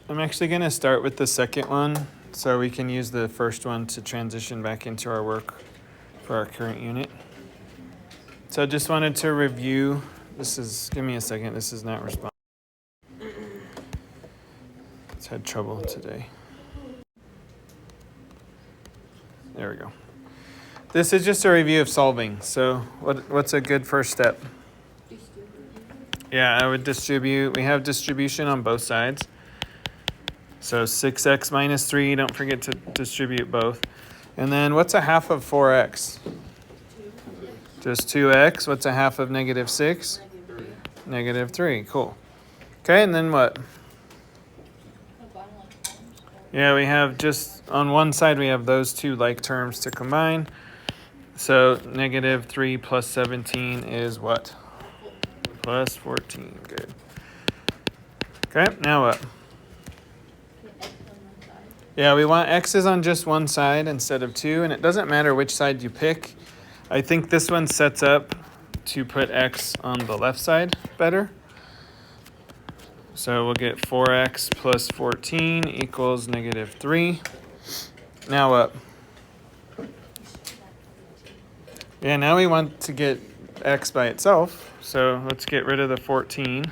I'm actually going to start with the second one so we can use the first one to transition back into our work for our current unit. So I just wanted to review. Give me a second, this is not responding. It's had trouble today. There we go. This is just a review of solving. So what's a good first step? Yeah, I would distribute. We have distribution on both sides. So 6x minus 3, don't forget to distribute both. And then what's a half of 4x? Just 2x. What's a half of negative 6? Negative 3. Cool. Okay, and then what? Yeah, we have just on one side we have those two like terms to combine. So negative 3 plus 17 is what? Plus 14. Good. Okay, now what? Yeah, we want x's on just one side instead of two, and it doesn't matter which side you pick. I think this one sets up to put x on the left side better. So we'll get 4x plus 14 equals negative 3. Now what? Yeah, now we want to get x by itself. So let's get rid of the 14.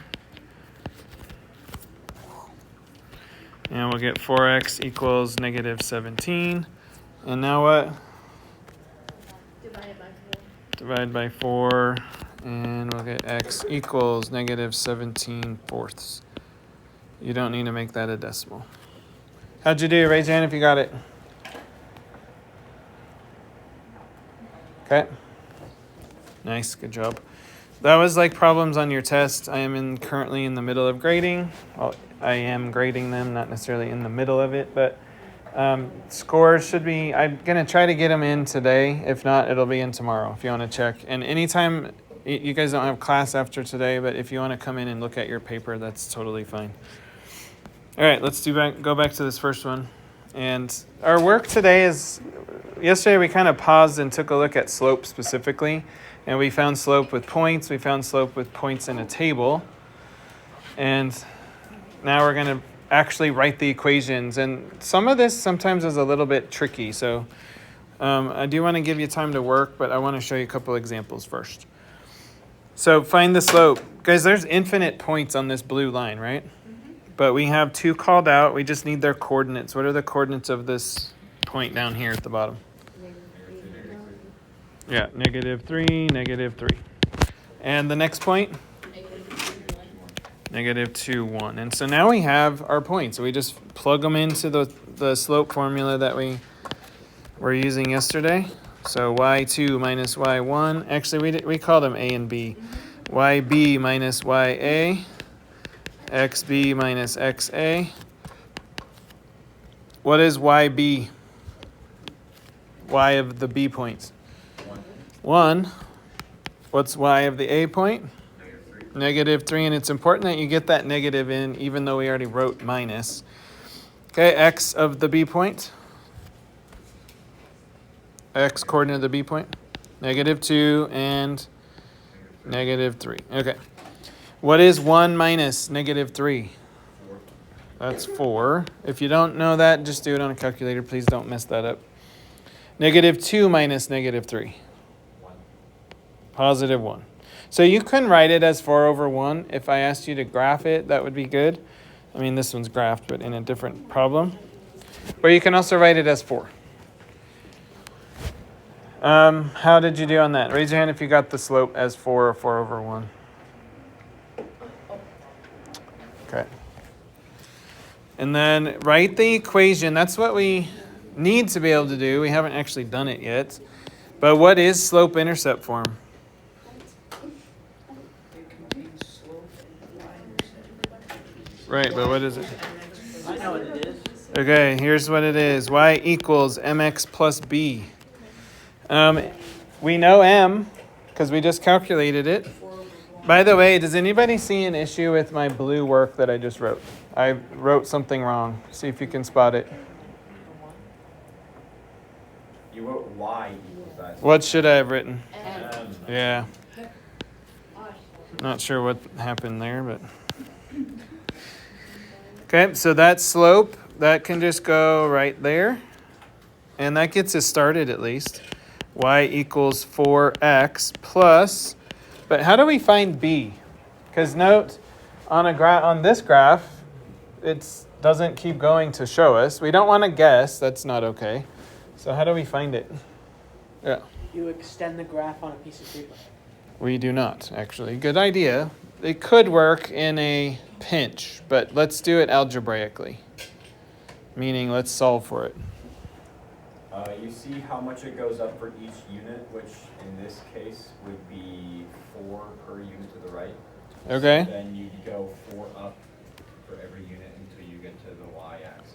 And we'll get 4x equals negative 17. And now what? Divide by 4. And we'll get x equals negative 17 fourths. You don't need to make that a decimal. How'd you do? Raise your hand if you got it. Okay. Nice, good job. That was like problems on your test. I am currently in the middle of grading. Well, I am grading them, not necessarily in the middle of it, but scores should be, I'm going to try to get them in today. If not, it'll be in tomorrow if you want to check. And anytime, you guys don't have class after today, but if you want to come in and look at your paper, that's totally fine. All right, let's go back to this first one. And our work today is, yesterday we kind of paused and took a look at slope specifically. And we found slope with points. We found slope with points in a table. And now we're going to actually write the equations. And some of this sometimes is a little bit tricky. So I do want to give you time to work, but I want to show you a couple examples first. So find the slope. Guys, there's infinite points on this blue line, right? Mm-hmm. But we have two called out. We just need their coordinates. What are the coordinates of this point down here at the bottom? Yeah, negative 3, negative 3. And the next point? Negative 2, 1. And so now we have our points. So we just plug them into the slope formula that we were using yesterday. So y2 minus y1. Actually, we called them a and b. yb minus ya. xb minus xa. What is yb? Y of the b points? 1. What's y of the a point? Negative 3. And it's important that you get that negative in, even though we already wrote minus. Okay, x of the b point. X coordinate of the b point. Negative 2 and negative 3. Okay. What is 1 minus negative 3? That's 4. If you don't know that, just do it on a calculator. Please don't mess that up. Negative 2 minus negative 3. Positive 1. So you can write it as 4 over 1. If I asked you to graph it, that would be good. I mean, this one's graphed, but in a different problem. Or you can also write it as 4. How did you do on that? Raise your hand if you got the slope as 4 or 4 over 1. Okay. And then write the equation. That's what we need to be able to do. We haven't actually done it yet. But what is slope-intercept form? Right, but what is it? I know what it is. Okay, here's what it is. Y equals mx plus b. We know m because we just calculated it. By the way, does anybody see an issue with my blue work that I just wrote? I wrote something wrong. See if you can spot it. You wrote y equals that. What should I have written? M. Yeah. Not sure what happened there, but... Okay, so that slope, that can just go right there. And that gets us started at least. Y equals 4x plus, but how do we find b? Because note, on this graph, it doesn't keep going to show us. We don't want to guess. That's not okay. So how do we find it? Yeah. You extend the graph on a piece of paper. We do not, actually. Good idea. It could work in a pinch, but let's do it algebraically. Meaning, let's solve for it. You see how much it goes up for each unit, which in this case would be 4 per unit to the right. Okay. Then you go 4 up for every unit until you get to the y-axis.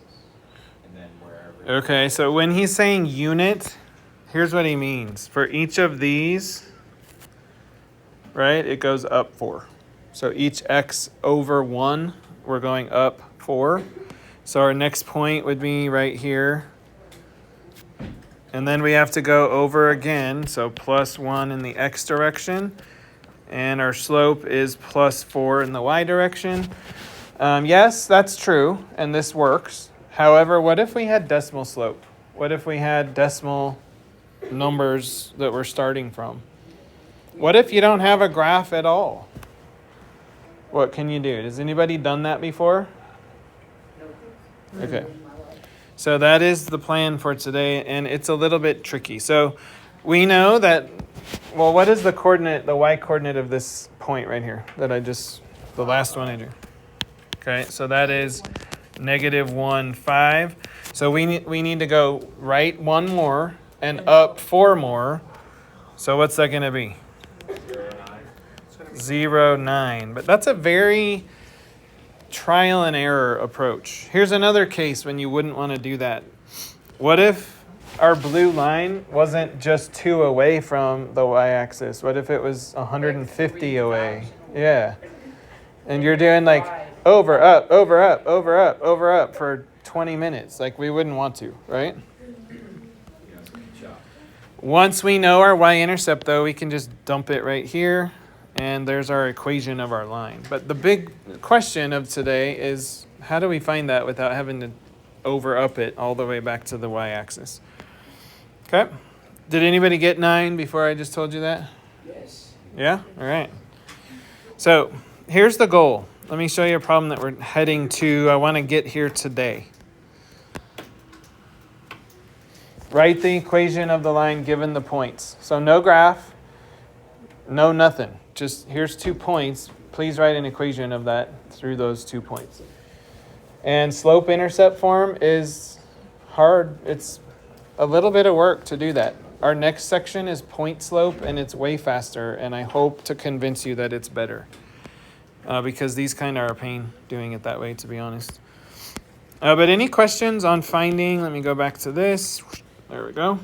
And then wherever. Okay, so when he's saying unit, here's what he means. For each of these, right, it goes up 4. So each x over 1, we're going up 4. So our next point would be right here. And then we have to go over again, so plus 1 in the x direction. And our slope is plus 4 in the y direction. Yes, that's true, and this works. However, what if we had decimal slope? What if we had decimal numbers that we're starting from? What if you don't have a graph at all? What can you do? Has anybody done that before? Okay. So that is the plan for today, and it's a little bit tricky. So we know that, well, what is the coordinate, the y coordinate of this point right here that the last one I drew? Okay, so that is -1, 5. So we need to go right 1 more and up 4 more. So what's that going to be? 0, 9. But that's a very trial and error approach. Here's another case when you wouldn't want to do that. What if our blue line wasn't just 2 away from the y-axis? What if it was 150 away? Yeah. And you're doing like over, up, over, up, over, up, over, up for 20 minutes. Like we wouldn't want to, right? Once we know our y-intercept, though, we can just dump it right here. And there's our equation of our line. But the big question of today is, how do we find that without having to over up it all the way back to the y-axis? Okay. Did anybody get 9 before I just told you that? Yes. Yeah? All right. So here's the goal. Let me show you a problem that we're heading to. I want to get here today. Write the equation of the line given the points. So no graph, no nothing. Just here's 2 points. Please write an equation of that through those 2 points. And slope-intercept form is hard. It's a little bit of work to do that. Our next section is point slope, and it's way faster, and I hope to convince you that it's better. Because these kind of are a pain doing it that way, to be honest. But any questions on finding? Let me go back to this. There we go.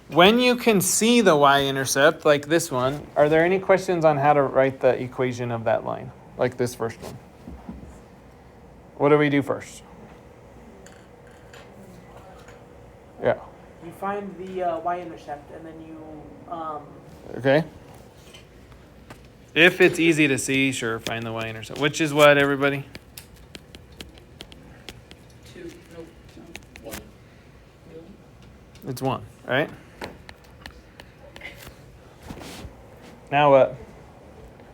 When you can see the y-intercept, like this one, are there any questions on how to write the equation of that line, like this first one? What do we do first? Yeah. You find the y-intercept, and then you Okay. If it's easy to see, sure, find the y-intercept. Which is what, everybody? 2. Nope. 1. It's 1, right? Now what?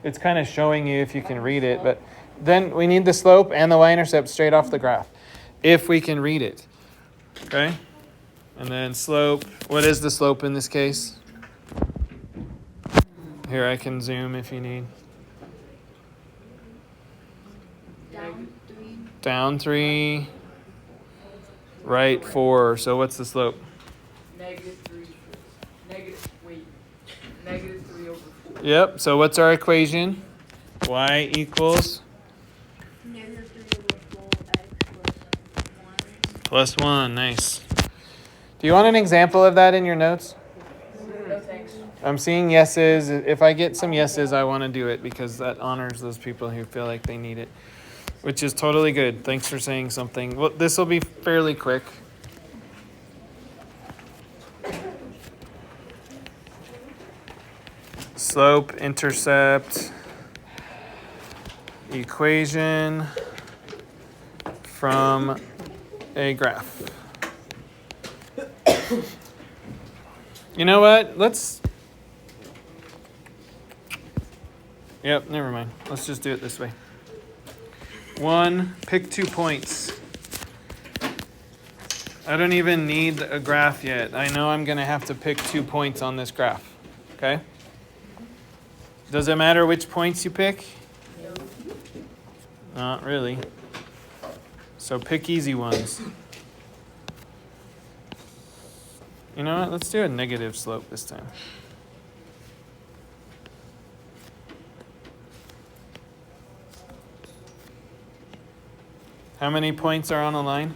It's kind of showing you if you can read it, but then we need the slope and the y-intercept straight off the graph, if we can read it. Okay? And then slope. What is the slope in this case? Here, I can zoom if you need. Down 3. Down 3. Right 4. So what's the slope? -3. -3 over 4. Yep. So what's our equation? Y equals -3 over 4x plus 1. Nice. Do you want an example of that in your notes? No thanks. I'm seeing yeses. If I get some yeses, I want to do it because that honors those people who feel like they need it, which is totally good. Thanks for saying something. Well, this will be fairly quick. Slope, intercept, equation. from a graph. You know what? Yep, never mind. Let's just do it this way. Pick 2 points. I don't even need a graph yet. I know I'm going to have to pick 2 points on this graph. Okay? Does it matter which points you pick? Not really. So pick easy ones. You know what? Let's do a negative slope this time. How many points are on a line?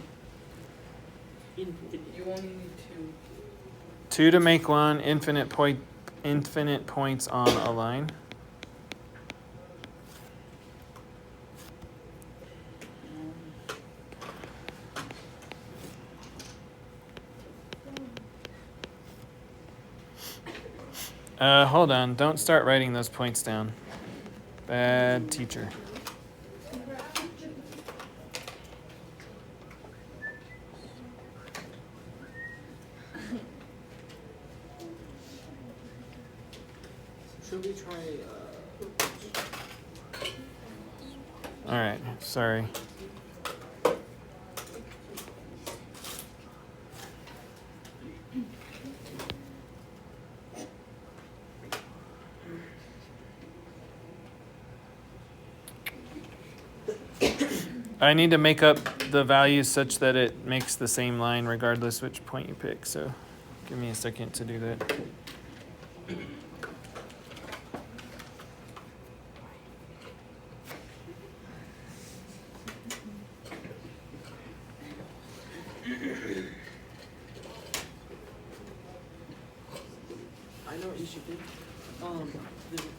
Infinite. You only need 2. 2 to make one, infinite points on a line. Hold on. Don't start writing those points down. Bad teacher. Should we try? All right. Sorry. I need to make up the values such that it makes the same line regardless which point you pick. So give me a second to do that. I know what you should do.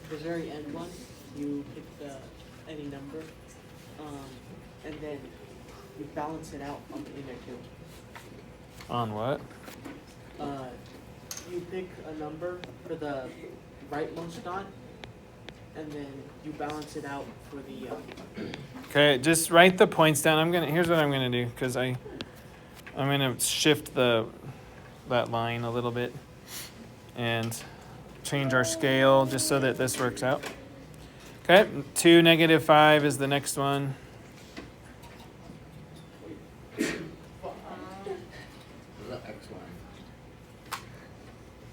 The very end one, you pick any number, and then you balance it out on the inner two. On what? You pick a number for the rightmost dot, and then you balance it out for the. Okay, just write the points down. Here's what I'm gonna do because I'm gonna shift that line a little bit and change our scale just so that this works out. Okay, 2, -5 is the next one.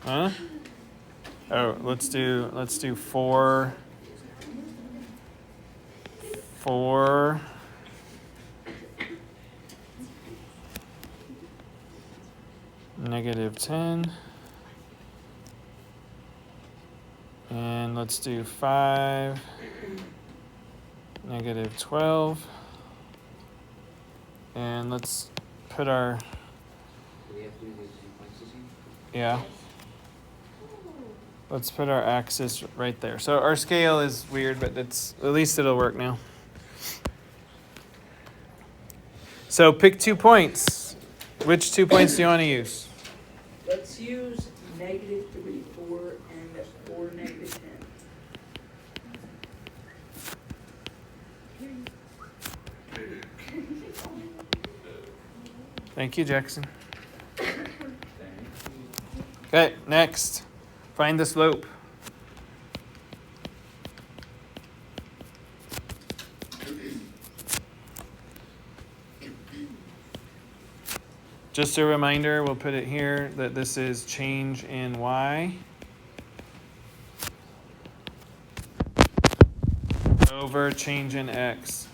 Huh? Oh, let's do 4. 4. -10. And let's do 5. -12. And let's put our. Yeah. Let's put our axis right there. So our scale is weird, but at least it'll work now. So pick 2 points. Which 2 points do you want to use? Let's use -3, 4, and 4, -10. Thank you, Jackson. Okay, next. Find the slope. Just a reminder, we'll put it here that this is change in y over change in x.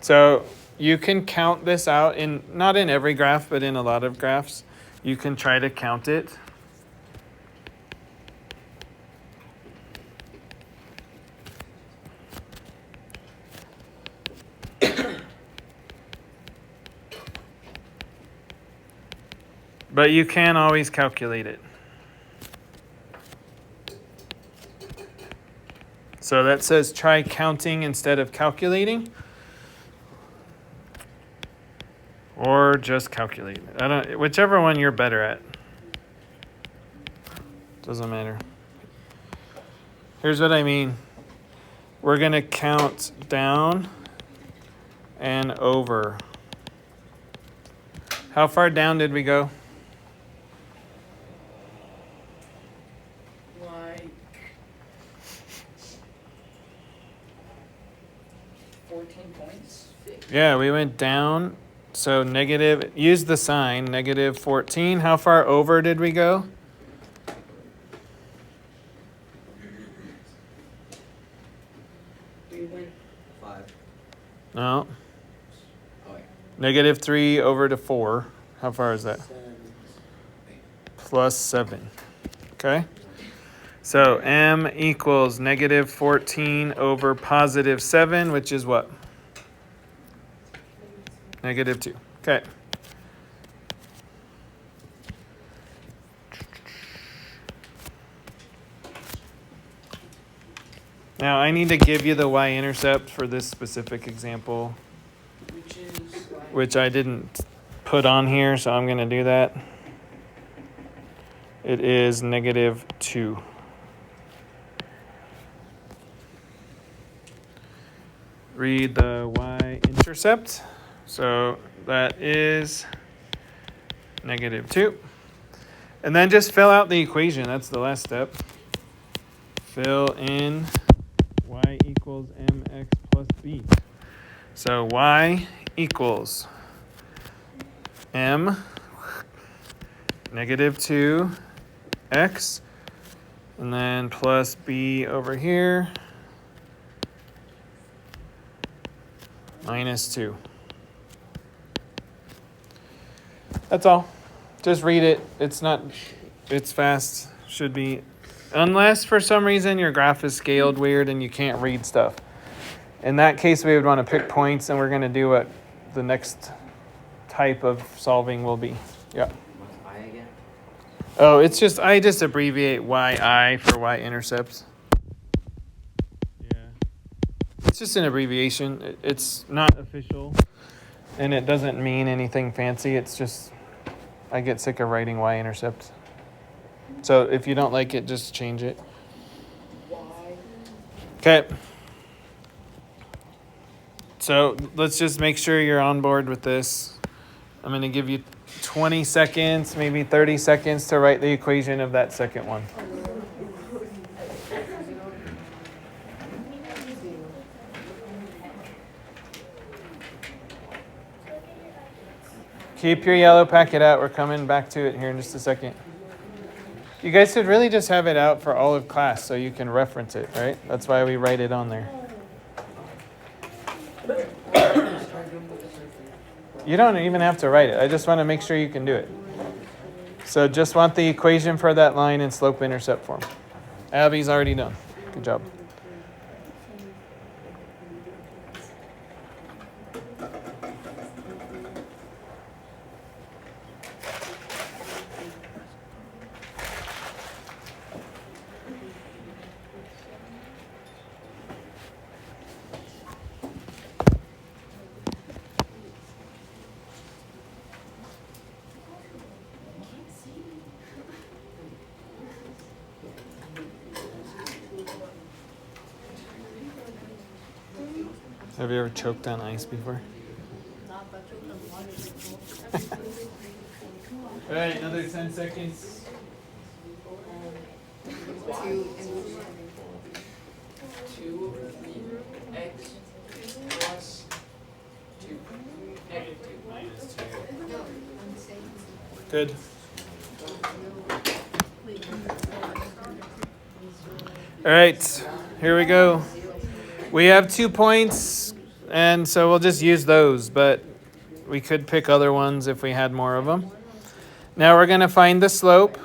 So you can count this out not in every graph, but in a lot of graphs. You can try to count it. But you can always calculate it. So that says try counting instead of calculating. Or just calculate. Whichever one you're better at. Doesn't matter. Here's what I mean. we're going to count down and over. How far down did we go? Like 14 points. Yeah, we went down. So negative, use the sign, negative 14. How far over did we go? We went 5. No. Oh, wait. Negative 3 over to 4. How far is that? 7. Plus 7. Okay. So m equals negative 14 over positive 7, which is what? Negative 2. Okay. Now I need to give you the y-intercept for this specific example, Which is which I didn't put on here, so I'm going to do that. It is negative 2. Read the y-intercept. So that is negative 2. And then just fill out the equation. That's the last step. Fill in y equals mx plus b. So y equals m negative 2x and then plus b over here minus 2. That's all. Just read it. It's fast. Should be. Unless for some reason your graph is scaled weird and you can't read stuff. In that case, we would want to pick points, and we're going to do what the next type of solving will be. Yeah. What's I again? Oh, it's just, I just abbreviate yi for y-intercepts. Yeah. It's just an abbreviation. It's not official, and it doesn't mean anything fancy. It's just, I get sick of writing y-intercepts. So if you don't like it, just change it. Y. Okay. So let's just make sure you're on board with this. I'm going to give you 20 seconds, maybe 30 seconds to write the equation of that second one. Keep your yellow packet out. We're coming back to it here in just a second. You guys should really just have it out for all of class so you can reference it, right? That's why we write it on there. You don't even have to write it. I just want to make sure you can do it. So just want the equation for that line in slope-intercept form. Abby's already done. Good job. Have you ever choked on ice before? All right, another 10 seconds. 2 over 3 x plus 2 negative 2 Minus 2. Good. All right, here we go. We have 2 points, and so we'll just use those, but we could pick other ones if we had more of them. Now we're going to find the slope.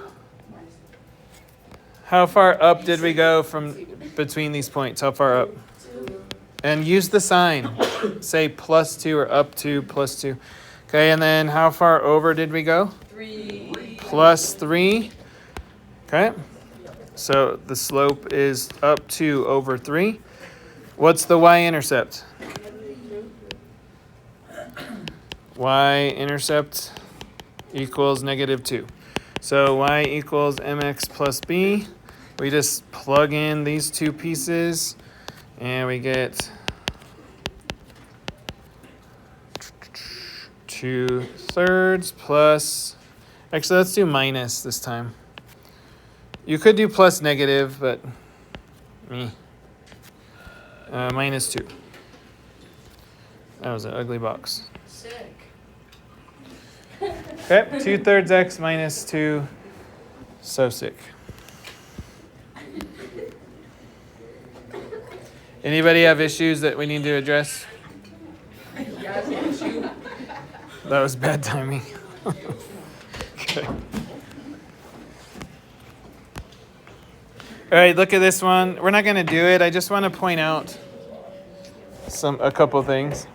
How far up did we go from between these points? How far up? And use the sign. Say plus 2 or up 2, plus 2. Okay, and then how far over did we go? 3 Plus 3. Okay, so the slope is up 2 over 3. What's the y-intercept? Y-intercept equals negative 2. So y equals mx plus b. We just plug in these two pieces. And we get 2/3 plus, actually let's do minus this time. You could do plus negative, but -2. That was an ugly box. Sick. Okay, 2/3 x minus 2. So sick. Anybody have issues that we need to address? Guys, issue. That was bad timing. Okay. All right, look at this one. We're not going to do it. I just want to point out a couple things.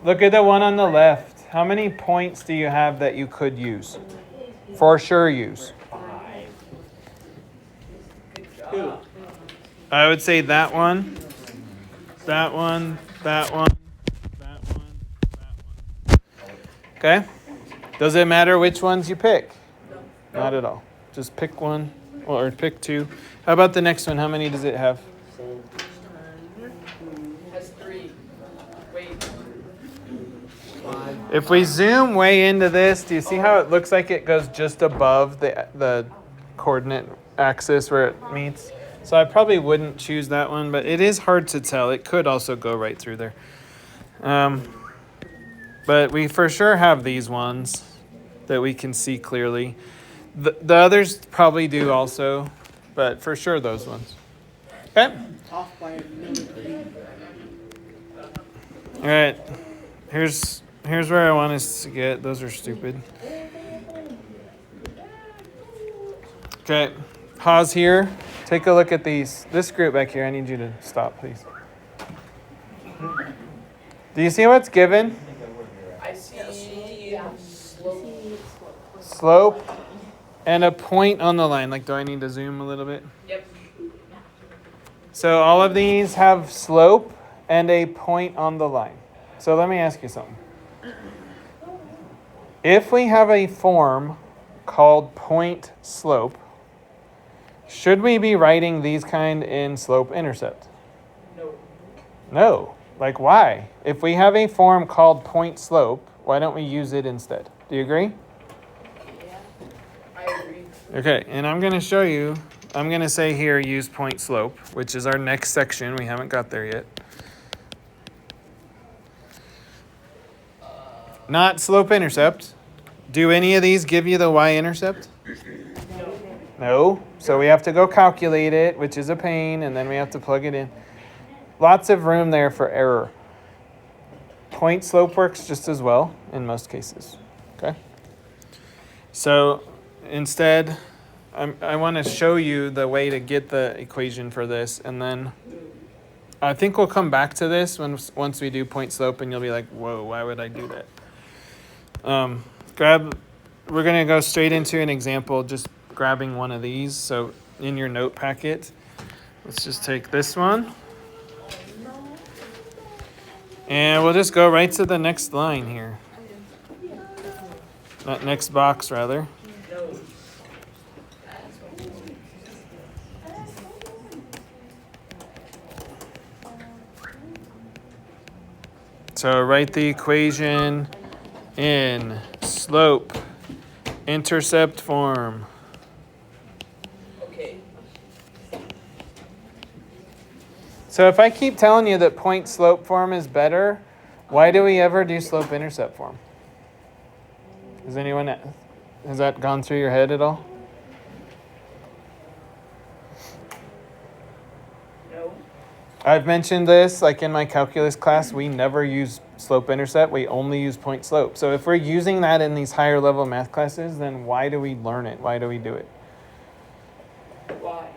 Look at the one on the left. How many points do you have that you could use? For sure use. 2. I would say that one, that one, that one, that one, that one. Okay? Does it matter which ones you pick? Not at all. Just pick one or pick 2. How about the next one? How many does it have? Has 3. Wait. If we zoom way into this, do you see how it looks like it goes just above the coordinate axis where it meets? So I probably wouldn't choose that one, but it is hard to tell. It could also go right through there. But we for sure have these ones that we can see clearly. The others probably do also, but for sure those ones. Okay? Off by a millimeter. All right. Here's where I want us to get. Those are stupid. Okay. Pause here. Take a look at these. This group back here, I need you to stop, please. Do you see what's given? I see slope. Slope and a point on the line. Like, do I need to zoom a little bit? Yep. So all of these have slope and a point on the line. So let me ask you something. If we have a form called point slope, should we be writing these kind in slope intercept? No. No. Like, why? If we have a form called point slope, why don't we use it instead? Do you agree? Yeah. I agree. Okay, and I'm going to show you. I'm going to say here use point slope, which is our next section. We haven't got there yet. Not slope intercept. Do any of these give you the y-intercept? No. So we have to go calculate it, which is a pain, and then we have to plug it in. Lots of room there for error. Point slope works just as well in most cases. Okay? So instead, I want to show you the way to get the equation for this, and then I think we'll come back to this once we do point slope, and you'll be like, whoa, why would I do that? We're going to go straight into an example, just grabbing one of these. So in your note packet, let's just take this one. And we'll just go right to the next line here. That next box, rather. No. So write the equation in slope intercept form. Okay. So if I keep telling you that point slope form is better, why do we ever do slope intercept form? Has that gone through your head at all? No. I've mentioned this, like in my calculus class, we never use slope intercept, we only use point slope. So if we're using that in these higher level math classes, then why do we learn it? Why do we do it? Why?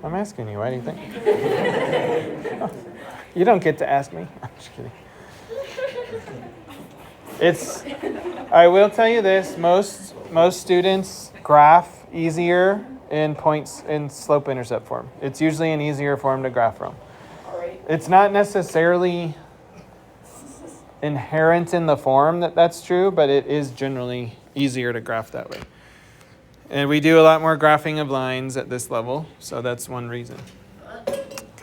I'm asking you, why do you think? You don't get to ask me. I'm just kidding. I will tell you this, most students graph easier in slope intercept form. It's usually an easier form to graph from. All right. It's not necessarily inherent in the form that's true, but it is generally easier to graph that way. And we do a lot more graphing of lines at this level, so that's one reason.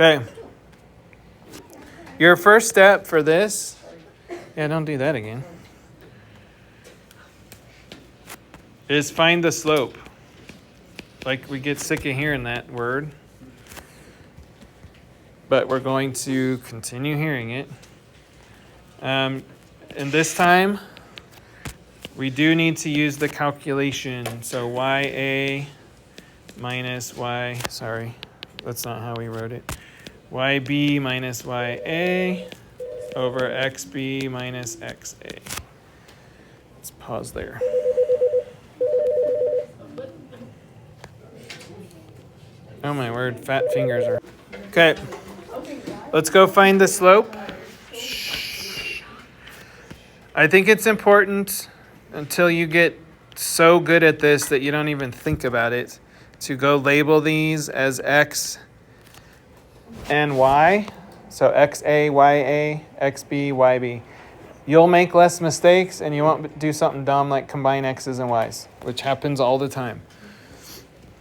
Okay. Your first step for this, yeah, don't do that again, is find the slope. Like, we get sick of hearing that word, but we're going to continue hearing it. And this time, we do need to use the calculation. So YA minus Y, sorry, that's not how we wrote it. YB minus YA over XB minus XA. Let's pause there. Oh my word, fat fingers are. Okay, let's go find the slope. I think it's important until you get so good at this that you don't even think about it to go label these as X and Y. So XA, YA, XB, YB. You'll make less mistakes and you won't do something dumb like combine X's and Y's, which happens all the time.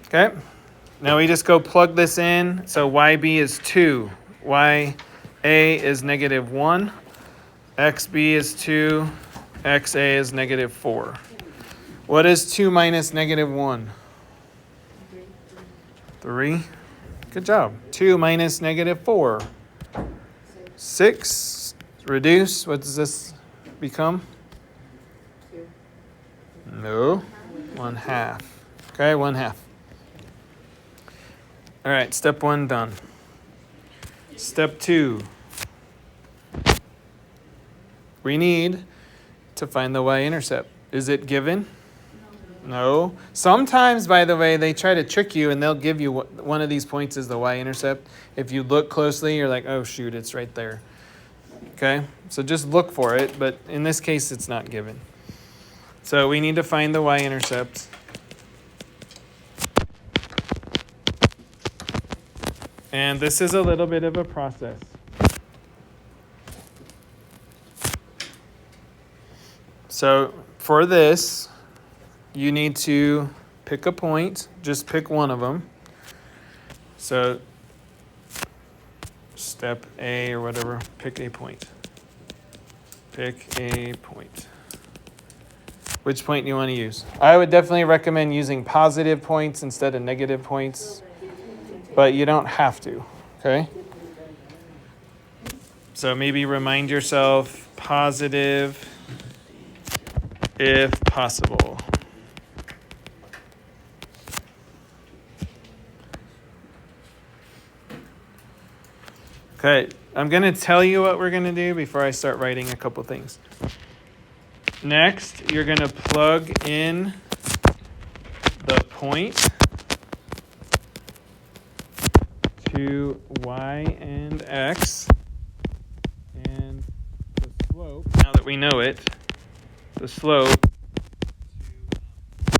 Okay, now we just go plug this in. So YB is 2, YA is -1, XB is 2, XA is -4. What is 2 minus -1? 3. Good job. 2 minus -4. 6. Reduce. What does this become? No. 1/2. Okay, 1/2. All right, step 1 done. Step 2. We need to find the y-intercept. Is it given? No. Sometimes, by the way, they try to trick you and they'll give you one of these points as the y-intercept. If you look closely, you're like, oh shoot, it's right there. Okay, so just look for it, but in this case, it's not given. So we need to find the y-intercept. And this is a little bit of a process. So for this, you need to pick a point. Just pick one of them. So step A or whatever, pick a point. Pick a point. Which point do you want to use? I would definitely recommend using positive points instead of negative points, but you don't have to, okay? So maybe remind yourself positive if possible. Okay, I'm going to tell you what we're going to do before I start writing a couple things. Next, you're going to plug in the point to y and x and the slope, now that we know it, the slope to,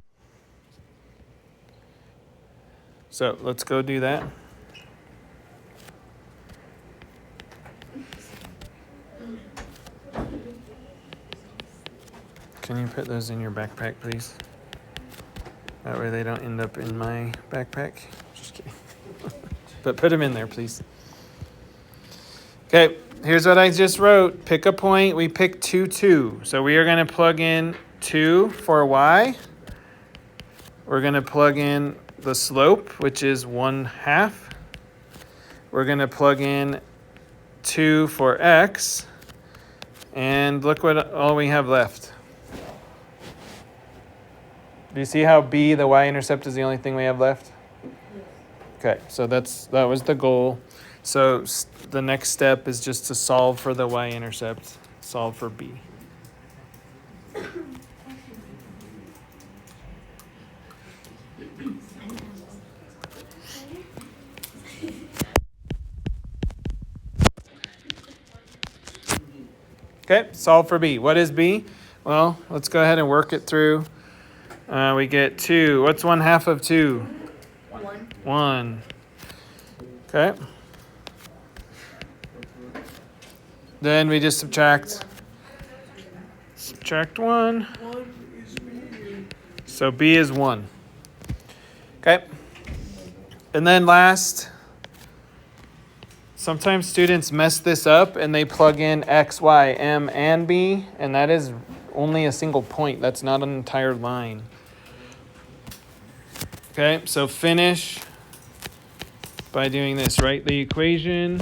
so let's go do that. Can you put those in your backpack, please? That way they don't end up in my backpack. Just kidding. But put them in there, please. Okay, here's what I just wrote. Pick a point. We picked 2, 2. So we are going to plug in 2 for y. We're going to plug in the slope, which is 1/2. We're going to plug in 2 for x. And look what all we have left. Do you see how B, the y-intercept, is the only thing we have left? Okay, so that was the goal. So the next step is just to solve for the y-intercept, solve for B. Okay, solve for B. What is B? Well, let's go ahead and work it through. We get 2. What's 1/2 of 2? 1. Okay. Then we just subtract 1. So B is 1. Okay. And then last, Sometimes students mess this up and they plug in X, Y, M, and B, and that is only a single point. That's not an entire line. Okay, so finish by doing this. Write the equation.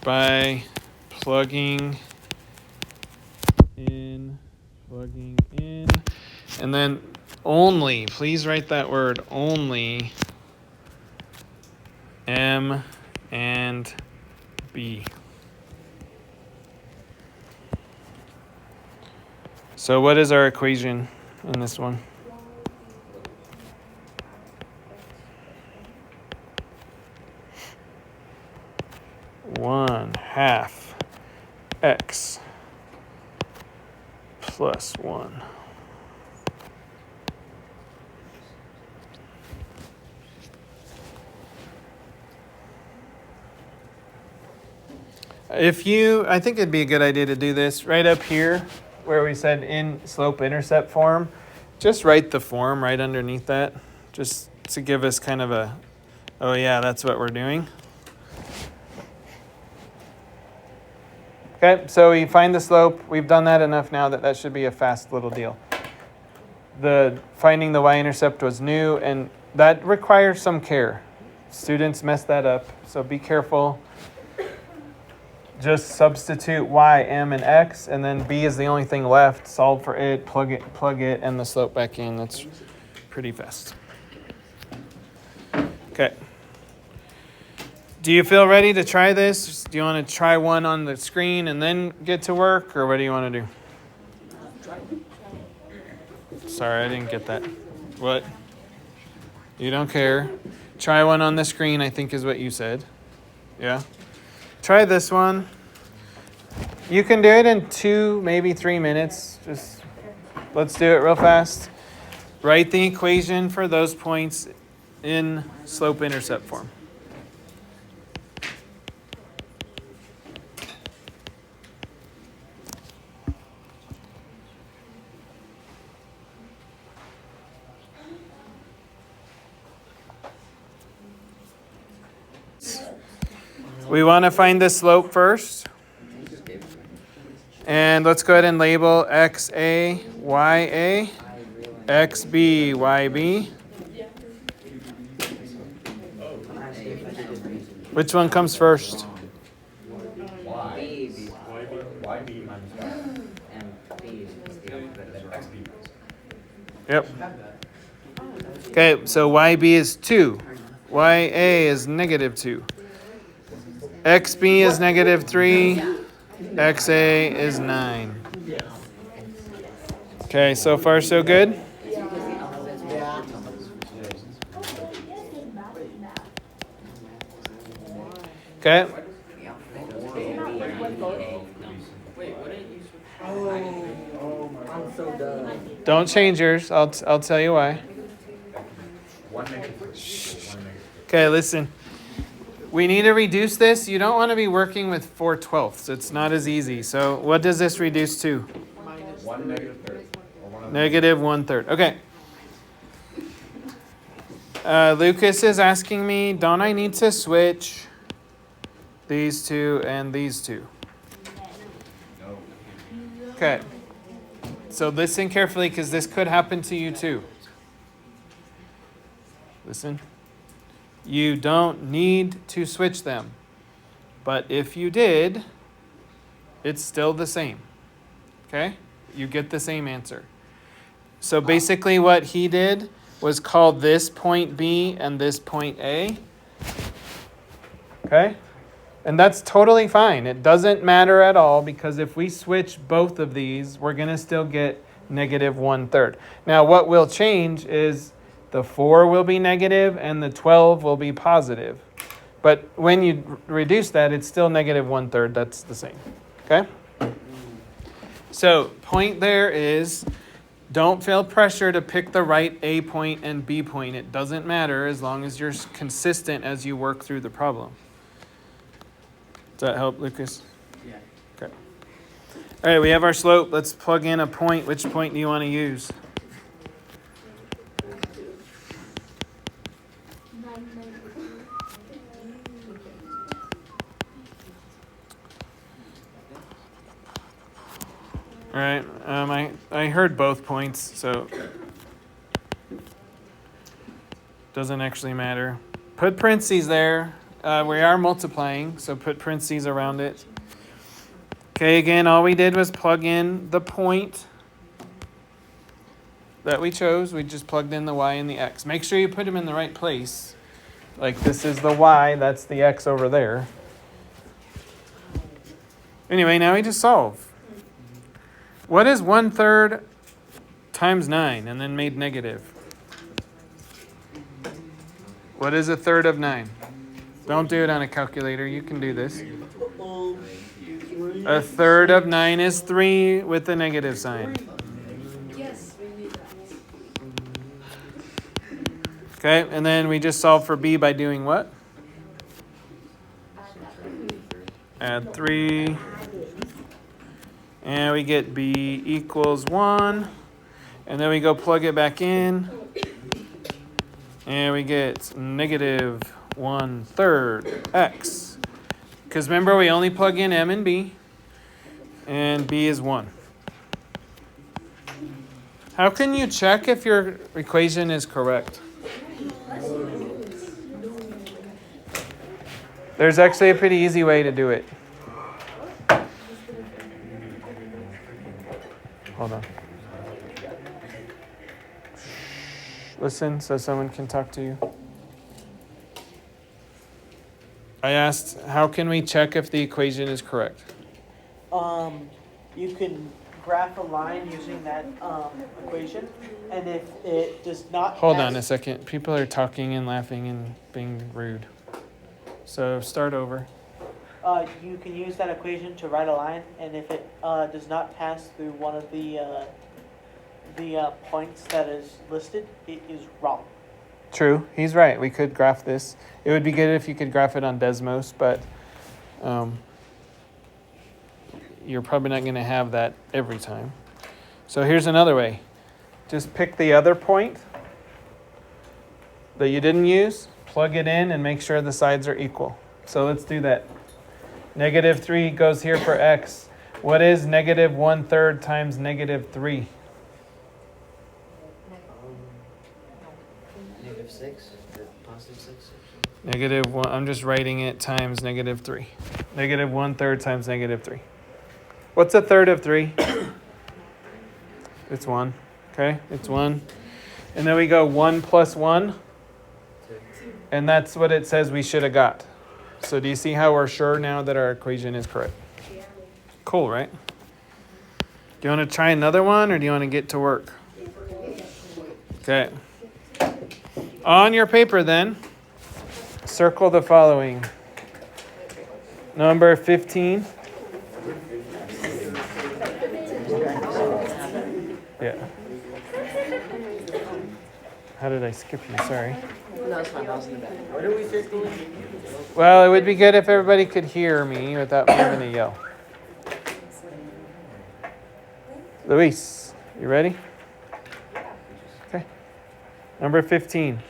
By plugging in, and then only, please write that word, only M and B. So what is our equation in this one? One half X plus 1. I think it'd be a good idea to do this right up here where we said in slope intercept form. Just write the form right underneath that, just to give us kind of a, oh yeah, that's what we're doing. Okay, so we find the slope. We've done that enough now that should be a fast little deal. The finding the y-intercept was new, and that requires some care. Students mess that up, so be careful. Just substitute y, m, and x, and then b is the only thing left. Solve for it, plug it, and the slope back in. That's pretty fast. Okay. Do you feel ready to try this? Do you want to try one on the screen and then get to work, or what do you want to do? Sorry, I didn't get that. What? You don't care? Try one on the screen, I think is what you said. Yeah? Try this one. You can do it in 2, maybe 3 minutes. Just let's do it real fast. Write the equation for those points in slope-intercept form. We want to find the slope first. And let's go ahead and label XA, YA, XB, YB. Which one comes first? YB minus Y. Yep. Okay, so YB is 2. YA is negative 2. XB is negative 3. XA is 9. Okay, so far so good? Okay. I'm so done. Don't change yours. I'll tell you why. Okay, listen. We need to reduce this. You don't want to be working with 4/12. It's not as easy. So what does this reduce to? Minus 1 negative third. Negative 1/3. Okay. Lucas is asking me, don't I need to switch these two and these two? No. Okay. So listen carefully because this could happen to you too. Listen. You don't need to switch them. But if you did, it's still the same. Okay? You get the same answer. So basically what he did was call this point B and this point A. Okay? And that's totally fine. It doesn't matter at all because if we switch both of these, we're going to still get negative 1/3. Now what will change is the 4 will be negative and the 12 will be positive. But when you reduce that, it's still negative 1/3. That's the same. Okay? So point there is, don't feel pressure to pick the right A point and B point. It doesn't matter as long as you're consistent as you work through the problem. Does that help, Lucas? Yeah. Okay. All right, we have our slope. Let's plug in a point. Which point do you want to use? All right. I heard both points, so doesn't actually matter. Put parentheses there. We are multiplying, so put parentheses around it. Okay, again, all we did was plug in the point that we chose. We just plugged in the y and the x. Make sure you put them in the right place. Like this is the y, that's the x over there. Anyway, now we just solve. What is 1/3 times 9 and then made negative? What is 1/3 of 9? Don't do it on a calculator. You can do this. 1/3 of 9 is 3 with the negative sign. Yes, we knew that. Okay, and then we just solve for b by doing what? Add 3. And we get b equals 1. And then we go plug it back in. And we get negative 1/3 x. Because remember, we only plug in m and b. And b is 1. How can you check if your equation is correct? There's actually a pretty easy way to do it. Hold on. Listen so someone can talk to you. I asked, how can we check if the equation is correct? You can graph a line using that equation, and if it does not Hold pass- on a second. People are talking and laughing and being rude. So start over. You can use that equation to write a line, and if it does not pass through one of the points that is listed, it is wrong. True, he's right. We could graph this. It would be good if you could graph it on Desmos, but you're probably not going to have that every time. So here's another way. Just pick the other point that you didn't use, plug it in, and make sure the sides are equal. So let's do that. Negative 3 goes here for x. What is negative 1/3 times negative 3? -6, the +6. Negative 1, I'm just writing it times negative 3. Negative 1/3 times negative 3. What's 1/3 of 3? It's 1. Okay, it's 1. And then we go 1 plus 1. And that's what it says we should have got. So do you see how we're sure now that our equation is correct? Cool, right? Do you want to try another one or do you want to get to work? Okay. On your paper then, circle the following. Number 15. Yeah. How did I skip you? Sorry. No, it's fine. I was in the back. What are we circling? Well, it would be good if everybody could hear me without me having to yell. Luis, you ready? Okay. Number 15.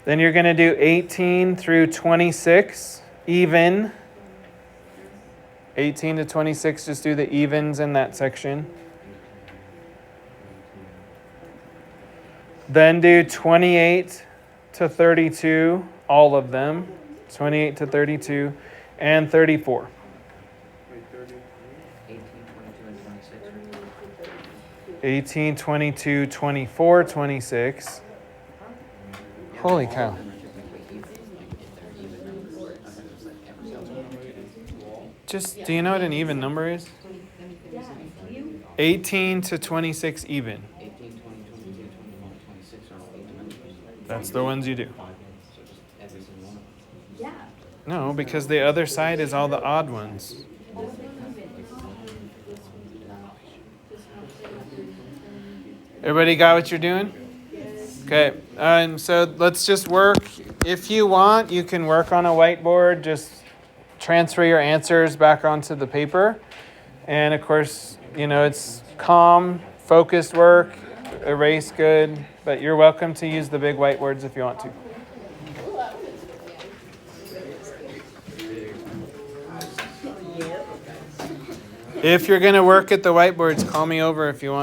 Then you're going to do 18 through 26, even. 18 to 26, just do the evens in that section. Then do 28 to 32, all of them. 28 to 32, and 34. 18, 22, 24, 26. Holy cow. Just, do you know what an even number is? 18 to 26 even. 18, 20, 22, 21, 26 are all even numbers. That's the ones you do. So just every single one. No, because the other side is all the odd ones. Everybody got what you're doing? Okay, so let's just work. If you want, you can work on a whiteboard. Just transfer your answers back onto the paper. And of course, you know, it's calm, focused work, erase good, but you're welcome to use the big whiteboards if you want to. If you're gonna work at the whiteboards, call me over if you want.